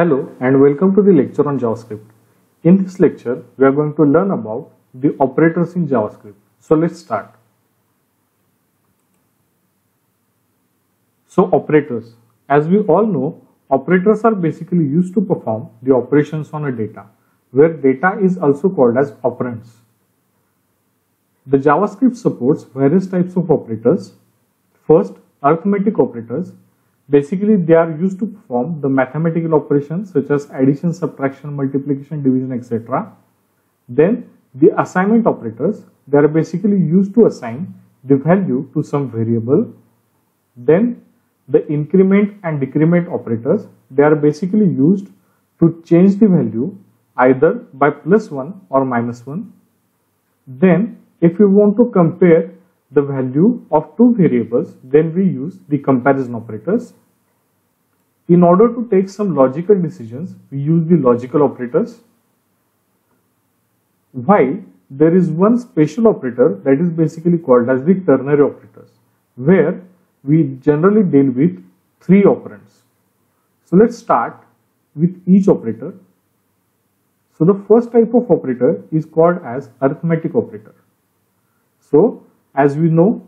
Hello and welcome to the lecture on JavaScript. In this lecture, we are going to learn about the operators in JavaScript. So let's start. So operators, as we all know, operators are basically used to perform the operations on a data, where data is also called as operands. The JavaScript supports various types of operators. First, arithmetic operators. Basically, they are used to perform the mathematical operations such as addition, subtraction, multiplication, division, etc. Then, the assignment operators. They are basically used to assign the value to some variable. Then, the increment and decrement operators. They are basically used to change the value either by +1 or -1. Then, if we want to compare the value of two variables, then we use the comparison operators. In order to take some logical decisions, we use the logical operators. While there is one special operator that is basically called as the ternary operators, where we generally deal with three operands. So let's start with each operator. So the first type of operator is called as arithmetic operator. So as we know,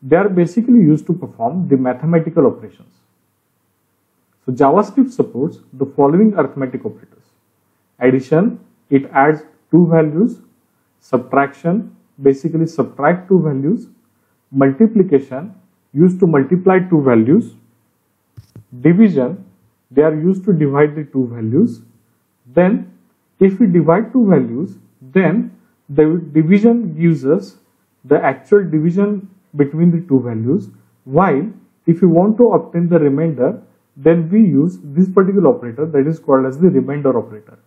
they are basically used to perform the mathematical operations. So JavaScript supports the following arithmetic operators. Addition, it adds two values. Subtraction, basically subtract two values. Multiplication, used to multiply two values. Division, they are used to divide the two values. Then, if we divide two values, then the division gives us the actual division between the two values, while if you want to obtain the remainder, then we use this particular operator that is called as the remainder operator.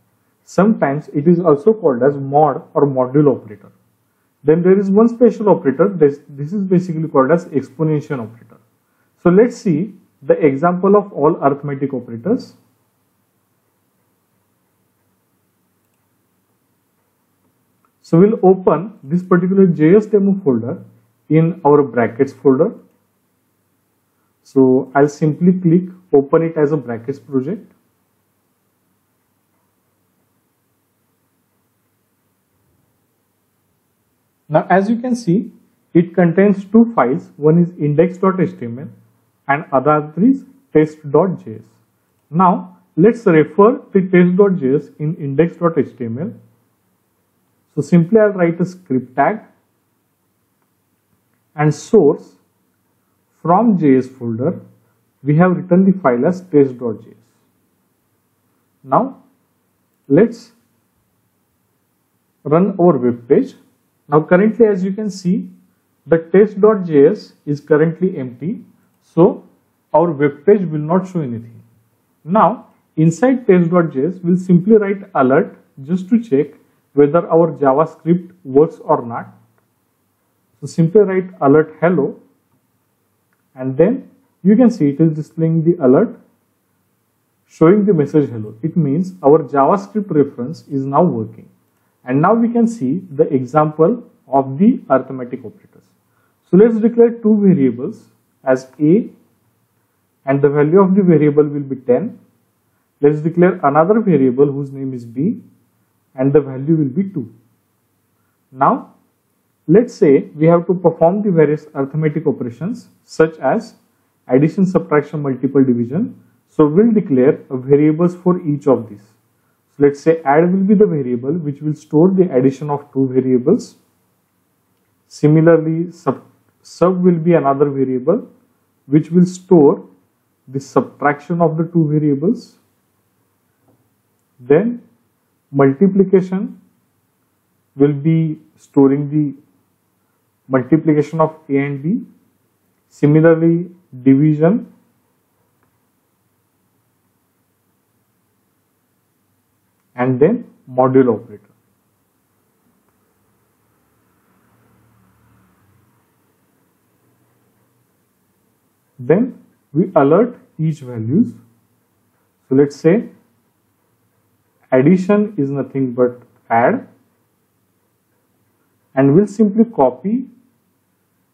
Sometimes it is also called as mod or module operator. Then there is one special operator, this is basically called as exponential operator. So let's see the example of all arithmetic operators. So we'll open this particular JS demo folder in our brackets folder. So I'll simply click open it as a brackets project. Now as you can see, it contains two files. One is index.html and other is test.js. Now let's refer the test.js in index.html. So simply I'll write a script tag and source from JS folder. We have written the file as test.js. Now let's run our web page. Now currently, as you can see, the test.js is currently empty. So our web page will not show anything. Now inside test.js, we'll simply write alert just to check whether our JavaScript works or not. So simply write alert hello, and then you can see it is displaying the alert showing the message hello. It means our JavaScript reference is now working. And now we can see the example of the arithmetic operators. So let's declare two variables as a, and the value of the variable will be 10. Let's declare another variable whose name is b, and the value will be 2. Now, let's say we have to perform the various arithmetic operations such as addition, subtraction, multiple, division. So we'll declare variables for each of these. So let's say add will be the variable which will store the addition of two variables. Similarly, sub will be another variable which will store the subtraction of the two variables. Then multiplication will be storing the multiplication of a and b. Similarly, division and then module operator. Then we alert each values. So let's say addition is nothing but add, and we'll simply copy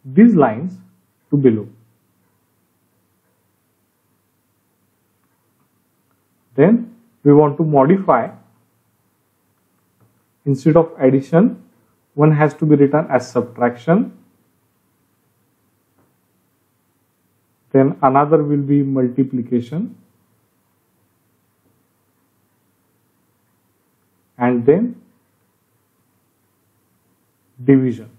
these lines to below. Then we want to modify, instead of addition, one has to be written as subtraction. Then another will be multiplication. And then division.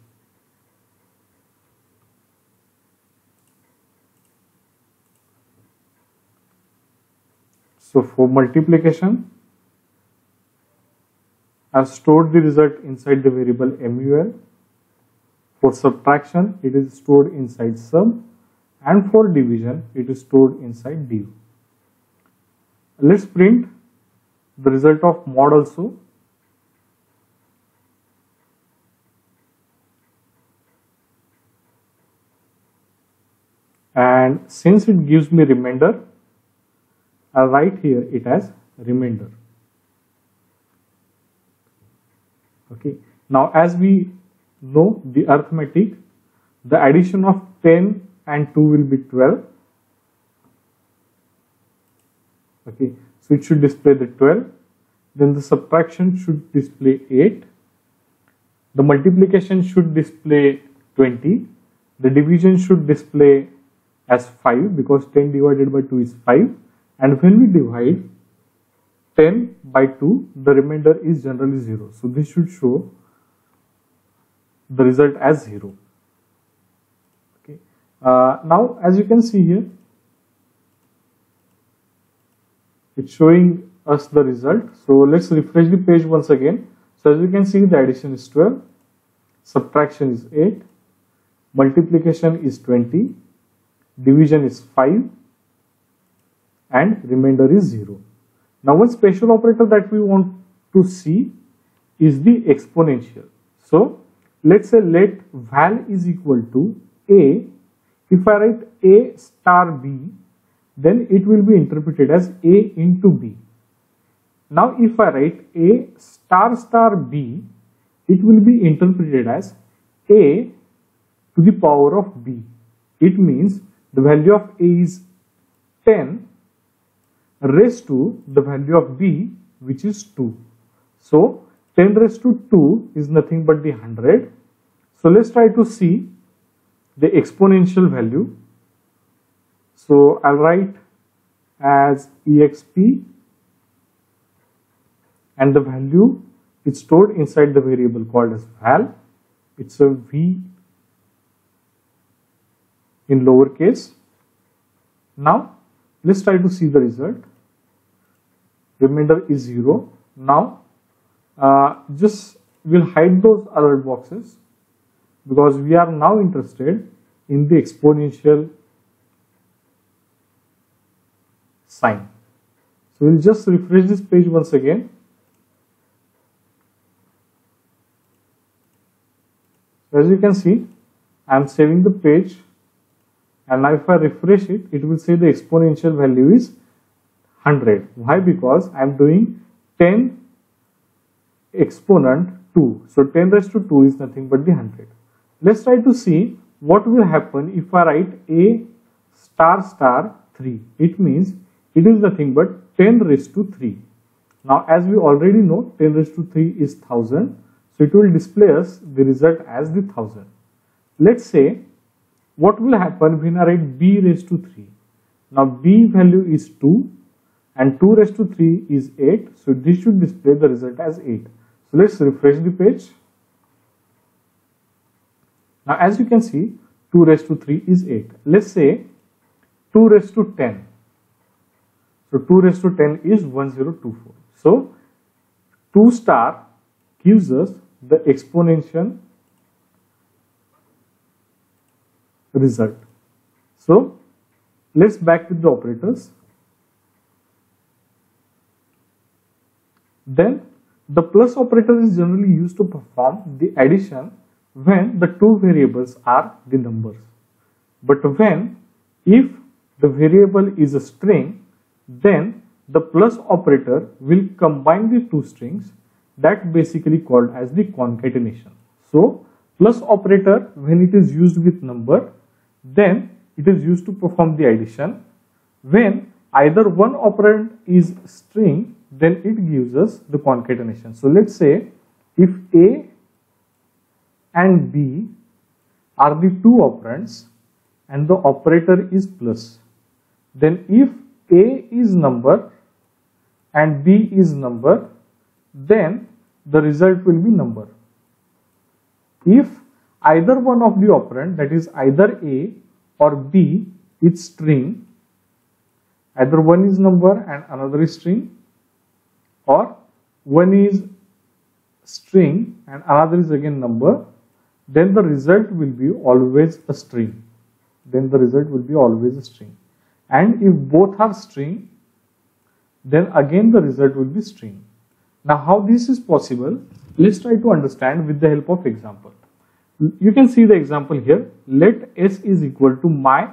So for multiplication, I have stored the result inside the variable mul. For subtraction, it is stored inside sum, and for division, it is stored inside div. Let's print the result of mod also. And since it gives me remainder, I'll write here it as remainder. Okay. Now, as we know the arithmetic, the addition of 10 and 2 will be 12. Okay. So it should display the 12. Then the subtraction should display 8. The multiplication should display 20. The division should display as 5 because 10 divided by 2 is 5. And when we divide 10 by 2, the remainder is generally 0. So this should show the result as 0. Okay. Now, as you can see here, it's showing us the result. So let's refresh the page once again. So as you can see, the addition is 12, subtraction is 8, multiplication is 20, division is 5, and remainder is 0. Now, one special operator that we want to see is the exponential. So let's say let val is equal to a. If I write a star b, then it will be interpreted as a into b. Now, if I write a star star b, it will be interpreted as a to the power of b. It means the value of a is 10 raised to the value of b, which is 2. So 10 raised to 2 is nothing but the 100. So let's try to see the exponential value. So I'll write as exp, and the value is stored inside the variable called as val. It's a v in lowercase. Now let's try to see the result. Remainder is 0. Now just we'll hide those other boxes because we are now interested in the exponential sign. So we'll just refresh this page once again. So as you can see, I am saving the page, and now if I refresh it, it will say the exponential value is 100. Why? Because I am doing 10 exponent 2. So 10 raised to 2 is nothing but the 100. Let's try to see what will happen if I write a star star 3. It means it is nothing but 10 raised to 3. Now, as we already know, 10 raised to 3 is 1000. So it will display us the result as the 1000. Let's say what will happen when I write b raised to 3. Now b value is 2 and 2 raised to 3 is 8. So this should display the result as 8. So let's refresh the page. Now as you can see, 2 raised to 3 is 8. Let's say 2 raised to 10. So 2 raised to 10 is 1024. So 2 star gives us the exponential result. So let's back with the operators. Then the plus operator is generally used to perform the addition when the two variables are the numbers. But if the variable is a string, then the plus operator will combine the two strings. That basically called as the concatenation. So plus operator, when it is used with number, then it is used to perform the addition. When either one operand is string, then it gives us the concatenation. So let's say if A and B are the two operands and the operator is plus, then if A is number and B is number, then the result will be number. If either one of the operand, that is either A or B, is string, either one is number and another is string, or one is string and another is again number, then the result will be always a string. Then the result will be always a string. And if both are string, then again the result will be string. Now how this is possible, let's try to understand with the help of example. You can see the example here. Let S is equal to my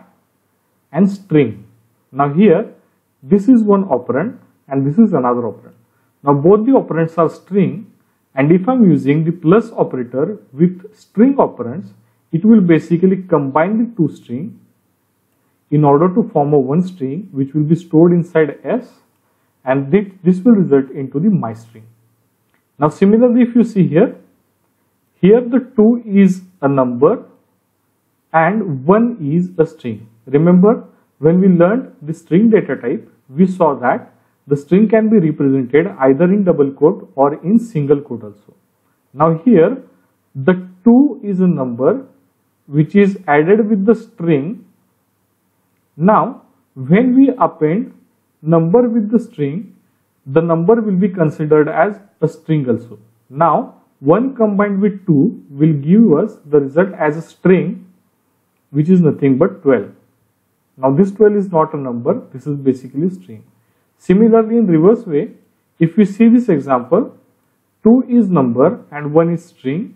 and string. Now here, this is one operand and this is another operand. Now both the operands are string, and if I am using the plus operator with string operands, it will basically combine the two strings in order to form a one string which will be stored inside S, and this will result into the my string. Now similarly, if you see here the 2 is a number and 1 is a string. Remember, when we learned the string data type, we saw that the string can be represented either in double quote or in single quote also. Now here the 2 is a number which is added with the string. Now when we append number with the string, the number will be considered as a string also. Now 1 combined with 2 will give us the result as a string, which is nothing but 12. Now this 12 is not a number, this is basically a string. Similarly, in reverse way, if we see this example, 2 is number and 1 is string.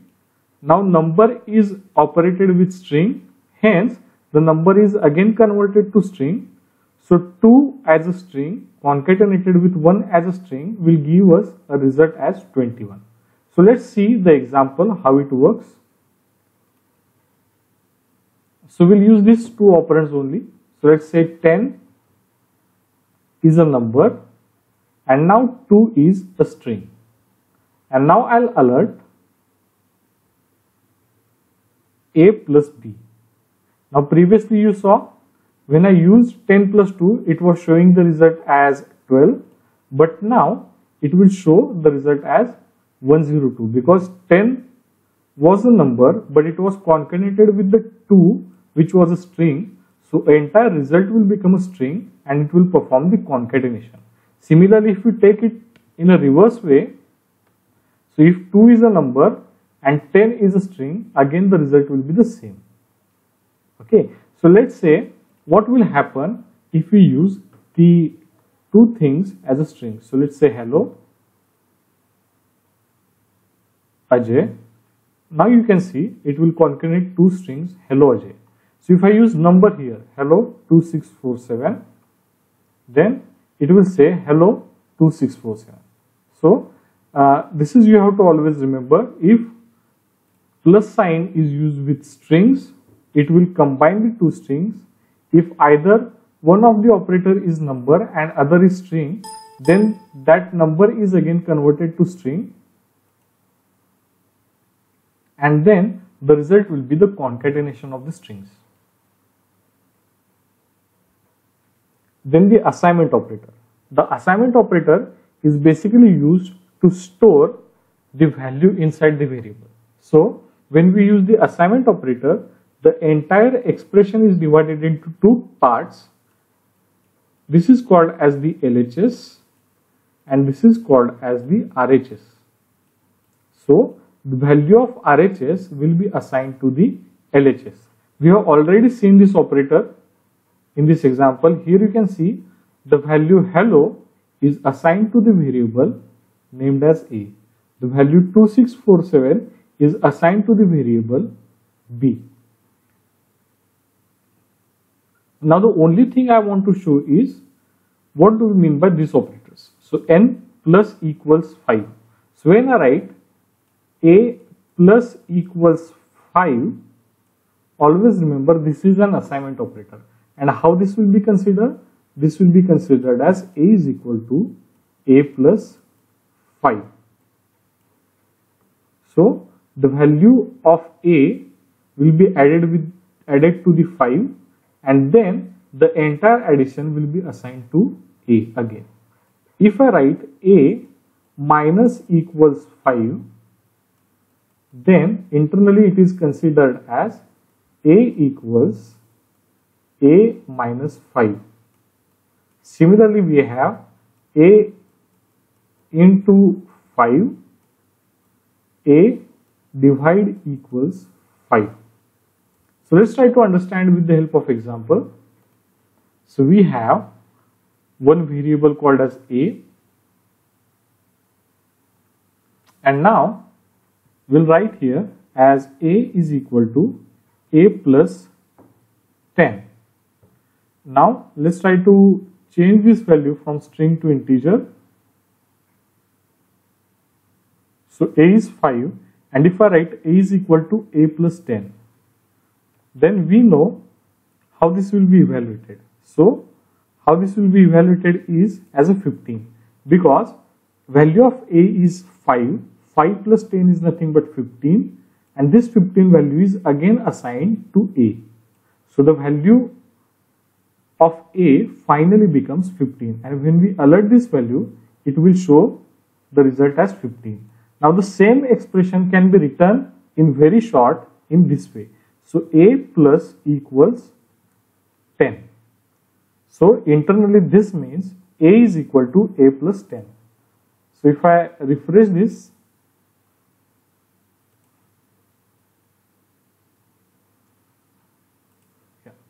Now number is operated with string, hence the number is again converted to string. So 2 as a string concatenated with 1 as a string will give us a result as 21. So let's see the example how it works. So we'll use these two operands only. So let's say 10 is a number and now 2 is a string. And now I'll alert A plus B. Now previously you saw when I used 10 plus 2, it was showing the result as 12, but now it will show the result as 102 because 10 was a number but it was concatenated with the 2 which was a string. So the entire result will become a string and it will perform the concatenation. Similarly, if we take it in a reverse way, so if 2 is a number and 10 is a string, again the result will be the same. Okay, so let's say what will happen if we use the two things as a string. So let's say hello Ajay. Now you can see it will concatenate two strings hello Ajay. So if I use number here hello 2647, then it will say hello 2647. So this is, you have to always remember, if plus sign is used with strings, it will combine the two strings. If either one of the operator is number and other is string, then that number is again converted to string, and then the result will be the concatenation of the strings. Then the assignment operator. The assignment operator is basically used to store the value inside the variable. So when we use the assignment operator, the entire expression is divided into two parts. This is called as the LHS and this is called as the RHS. So the value of RHS will be assigned to the LHS. We have already seen this operator in this example. Here you can see the value hello is assigned to the variable named as A. The value 2647 is assigned to the variable B. Now the only thing I want to show is what do we mean by these operators. So n plus equals 5. So when I write A plus equals 5, always remember this is an assignment operator. And how this will be considered? this will be considered as a is equal to a plus 5. So the value of a will be added to the 5, and then the entire addition will be assigned to a again. If I write a minus equals 5, then internally it is considered as a equals a minus 5. Similarly, we have a into 5, a divide equals 5. So let's try to understand with the help of example. So we have one variable called as a, and now we'll write here as a is equal to a plus 10. Now let's try to change this value from string to integer. So a is 5, and if I write a is equal to a plus 10, then we know how this will be evaluated. So how this will be evaluated is as a 15, because value of a is 5, 5 plus 10 is nothing but 15, and this 15 value is again assigned to a. So the value of a finally becomes 15, and when we alert this value, it will show the result as 15. Now the same expression can be written in very short in this way. So a plus equals 10. So internally this means a is equal to a plus 10. So if I refresh this,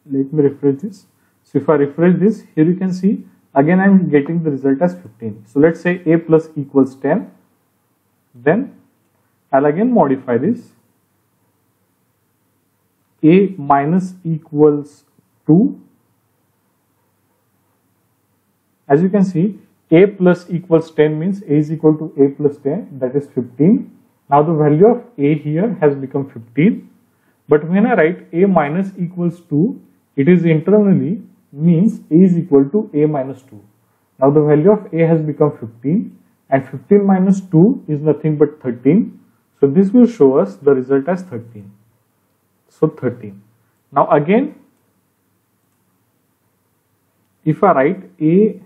let me refresh this. So if I refresh this, here you can see again I am getting the result as 15. So let's say a plus equals 10. Then I'll again modify this. A minus equals 2. As you can see, a plus equals 10 means a is equal to a plus 10, that is 15. Now the value of a here has become 15. But when I write a minus equals 2, it is internally means a is equal to a minus 2. Now the value of a has become 15, and 15 minus 2 is nothing but 13. So this will show us the result as 13. So 13. Now again, if I write a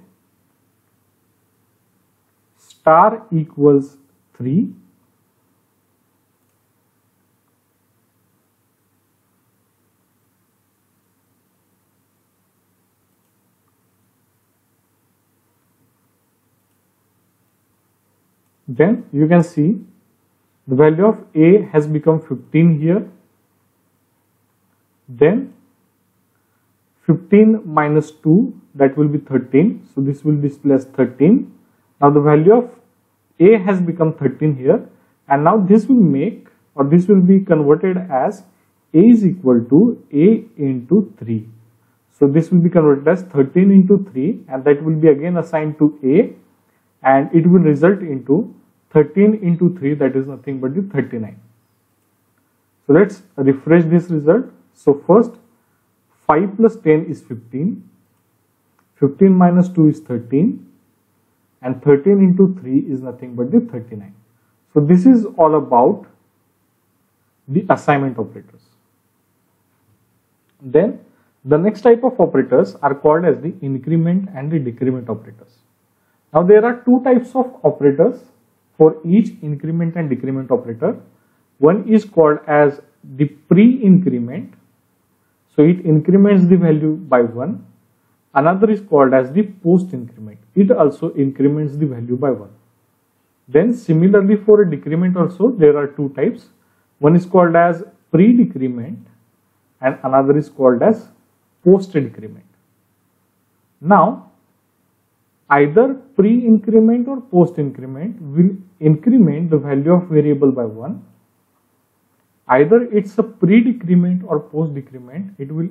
star equals 3, then you can see the value of a has become 15 here. Then 15 minus 2, that will be 13. So this will display as 13. Now the value of a has become 13 here, and now this will make, or this will be converted as a is equal to a into 3. So this will be converted as 13 into 3, and that will be again assigned to a, and it will result into 13 into 3, that is nothing but the 39. So let's refresh this result. So first 5 plus 10 is 15, 15 minus 2 is 13, and 13 into 3 is nothing but the 39. So this is all about the assignment operators. Then the next type of operators are called as the increment and the decrement operators. Now there are two types of operators for each increment and decrement operator. One is called as the pre-increment. So it increments the value by 1. Another is called as the post-increment. It also increments the value by 1. Then similarly for a decrement also there are two types. One is called as pre-decrement and another is called as post-decrement. Now either pre-increment or post-increment will increment the value of variable by 1. Either it's a pre-decrement or post-decrement, it will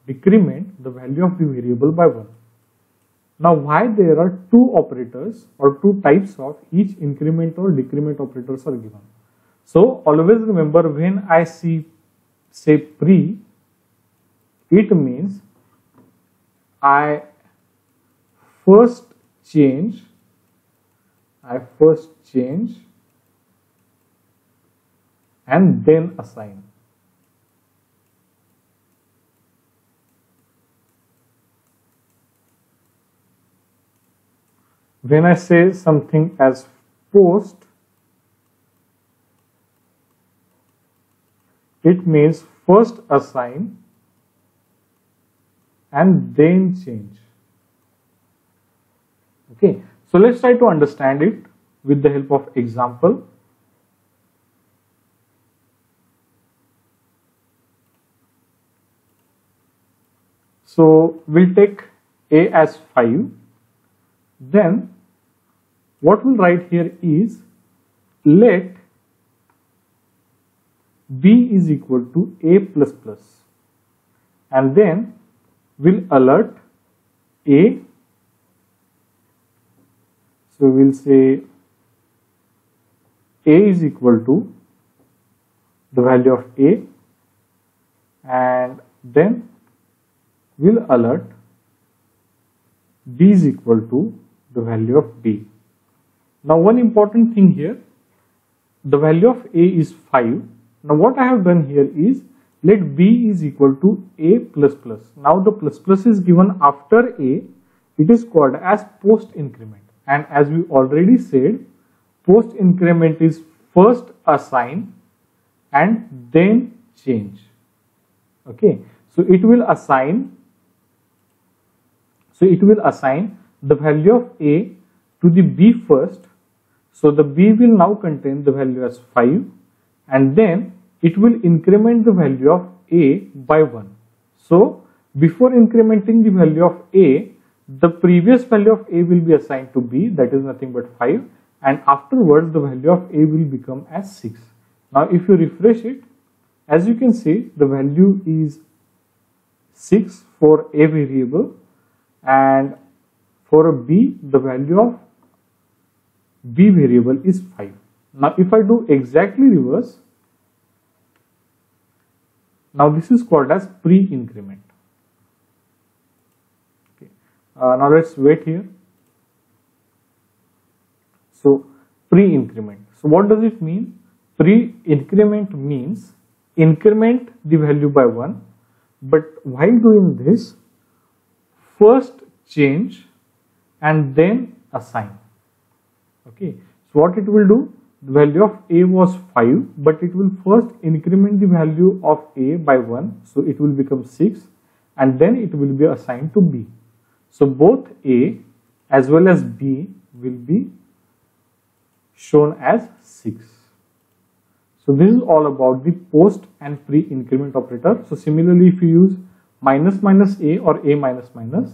decrement the value of the variable by 1. Now why there are two operators or two types of each increment or decrement operators are given. So always remember, when I say pre, it means I first change, and then assign. When I say something as post, it means first assign and then change. Okay, so let's try to understand it with the help of example. So we'll take A as 5. Then what we'll write here is let B is equal to A plus plus, and then we'll alert A. So we'll say A is equal to the value of A, and then we'll alert B is equal to the value of B. Now one important thing here, the value of A is 5. Now what I have done here is let B is equal to A plus plus. Now the plus plus is given after A, it is called as post increment, and as we already said, post increment is first assign and then change. Okay, so it will assign the value of A to the B first. So the B will now contain the value as 5, and then it will increment the value of A by 1. So before incrementing the value of A, the previous value of A will be assigned to B, that is nothing but 5, and afterwards the value of A will become as 6. Now if you refresh it, as you can see, the value is 6 for A variable, and for a B, the value of B variable is 5. Now if I do exactly reverse, now this is called as pre-increment. Okay. Now let's wait here. So pre-increment. So what does it mean? Pre-increment means increment the value by 1, but while doing this, first change and then assign. Okay, so what it will do, the value of A was 5, but it will first increment the value of A by 1, so it will become 6, and then it will be assigned to B. So both A as well as B will be shown as 6. So this is all about the post and pre-increment operator. So similarly, if you use minus minus A or A minus minus,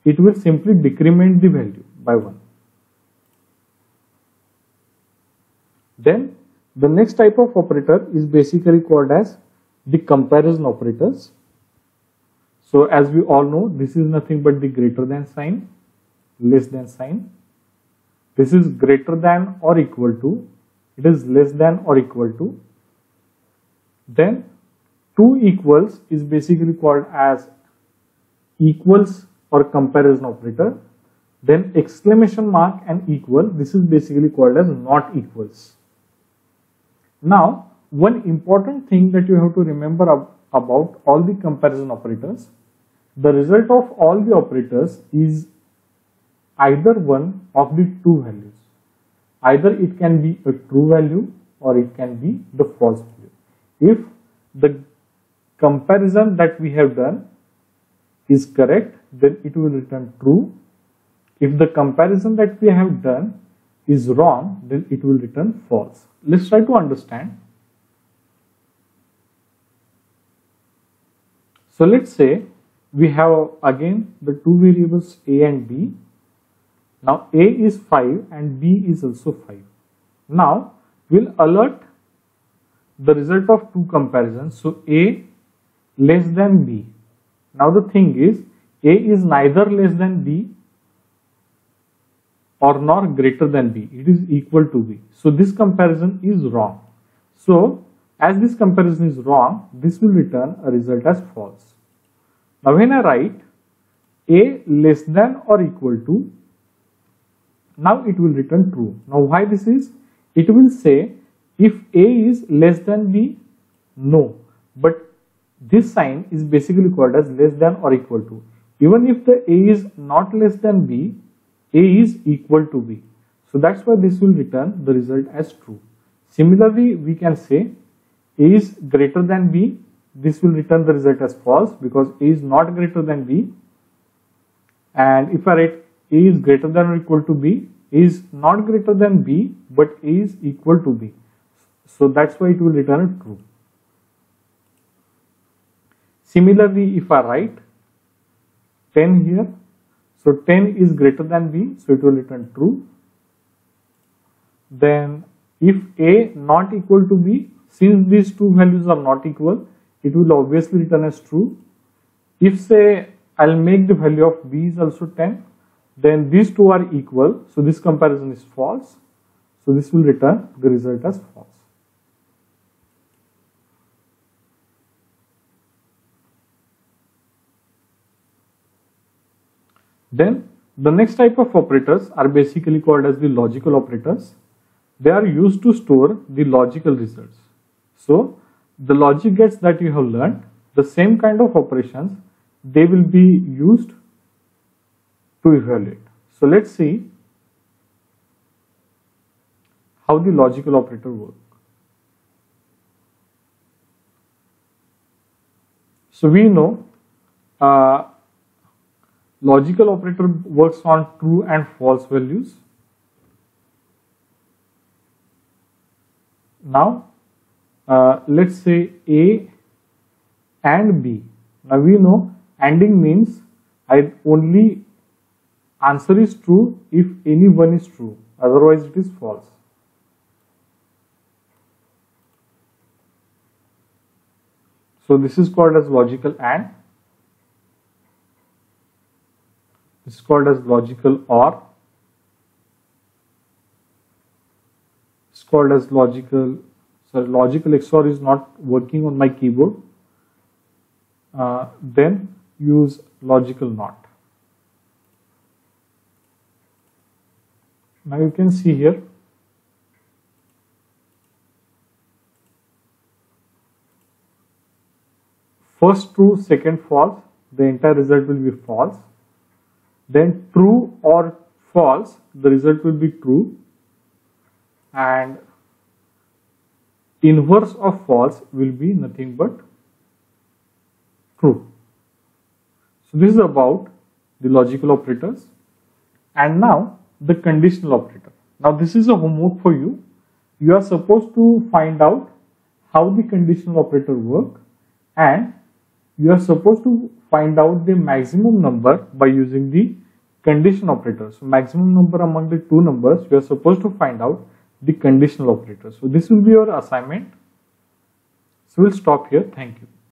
it will simply decrement the value by 1. Then the next type of operator is basically called as the comparison operators. So as we all know, this is nothing but the greater than sign, less than sign. This is greater than or equal to, it is less than or equal to. Then 2 equals is basically called as equals or comparison operator. Then exclamation mark and equal, this is basically called as not equals. Now, one important thing that you have to remember about all the comparison operators, the result of all the operators is either one of the two values. Either it can be a true value or it can be the false value. If the comparison that we have done is correct, then it will return true. If the comparison that we have done is wrong, then it will return false. Let's try to understand. So let's say we have again the two variables A and B. Now A is 5 and B is also 5. Now we'll alert the result of two comparisons. So A less than B. Now the thing is, A is neither less than B or nor greater than B. It is equal to B. So this comparison is wrong. So as this comparison is wrong, this will return a result as false. Now when I write A less than or equal to, now it will return true. Now why this is? It will say if A is less than B, no, but this sign is basically called as less than or equal to. Even if the A is not less than B, A is equal to B. So that's why this will return the result as true. Similarly, we can say A is greater than B. This will return the result as false because A is not greater than B. And if I write A is greater than or equal to B, A is not greater than B, but A is equal to B. So that's why it will return true. Similarly, if I write 10 here, so 10 is greater than B, so it will return true. Then if A not equal to B, since these two values are not equal, it will obviously return as true. If say I'll make the value of B is also 10, then these two are equal, so this comparison is false. So this will return the result as false. Then the next type of operators are basically called as the logical operators. They are used to store the logical results. So the logic gates that you have learned, the same kind of operations, they will be used to evaluate. So let's see how the logical operator works. So we know logical operator works on true and false values. Now let's say A and B. Now we know ANDing means I only answer is true if any one is true, otherwise it is false. So this is called as logical AND. This is called as logical OR. It's called as logical XOR is not working on my keyboard. Then use logical NOT. Now you can see here first true, second false, the entire result will be false. Then true or false, the result will be true, and inverse of false will be nothing but true. So this is about the logical operators. And now the conditional operator. Now this is a homework for you. You are supposed to find out how the conditional operator work, and you are supposed to find out the maximum number by using the condition operator. So maximum number among the two numbers, you are supposed to find out the conditional operator. So this will be your assignment. So we'll stop here. Thank you.